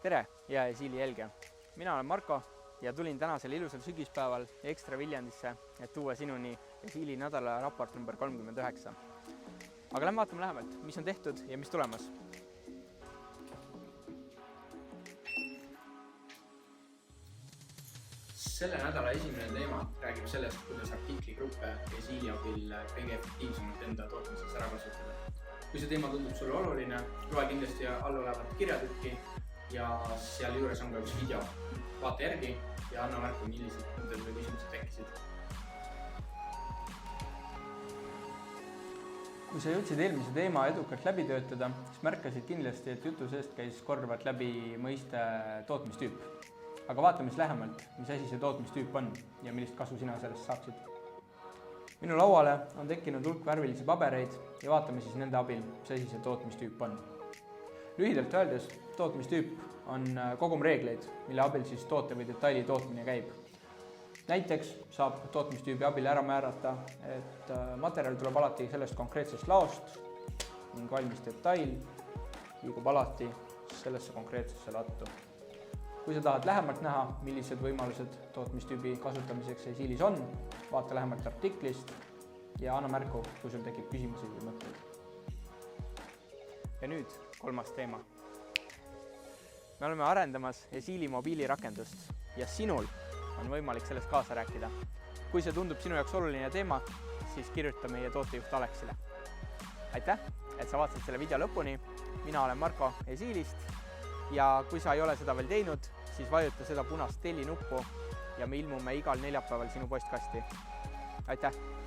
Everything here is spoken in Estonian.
Tere, hea Esiili jälgija! Mina olen Marko ja tulin tänasel ilusal sügispäeval ekstra Viljandisse, et tuua sinuni Esiili nädala raport number 39. Aga lähme vaatame lähemalt, mis on tehtud ja mis tulemas. Selle nädala esimene teema räägib sellest, kuidas artikligruppe Esiili abil kõige efektiivsemalt enda tootmises ära kasutada. Kui see teema tundub sulle oluline, loe kindlasti all olevat kirjatükki ja seal juures on ka üks video. Vaata järgi ja anna märku, millised mõtted või küsimused tekkisid. Kui sa jõudsid eelmise teema edukalt läbi töötada, siis märkasid kindlasti, et jutu seest käis korduvalt läbi mõiste tootmistüüp. Aga vaatame siis lähemalt, mis asi see tootmistüüp on ja millist kasu sina sellest saaksid. Minu lauale on tekkinud hulk värvilisi pabereid ja vaatame siis nende abil, mis asi see tootmistüüp on. Lühidalt öeldes, tootmistüüp on kogum reegleid, mille abil siis toote või detaili tootmine käib. Näiteks saab tootmistüübi abil ära määrata, et materjal tuleb alati sellest konkreetsest laost ning valmis detail liigub alati sellesse konkreetsesse lattu. Kui sa tahad lähemalt näha, millised võimalused tootmistüübi kasutamiseks Esiilis on, vaata lähemalt artiklist ja anna märku, kui sul tekib küsimusi või mõtteid. Ja nüüd kolmas teema. Me oleme arendamas Esiili mobiilirakendust ja sinul on võimalik sellest kaasa rääkida. Kui see tundub sinu jaoks oluline teema, siis kirjuta meie tootejuht Aleksile. Aitäh, et sa vaatasid selle video lõpuni. Mina olen Marko Esiilist ja kui sa ei ole seda veel teinud, siis vajuta seda punast telli nuppu ja me ilmume igal neljapäeval sinu postkasti. Aitäh!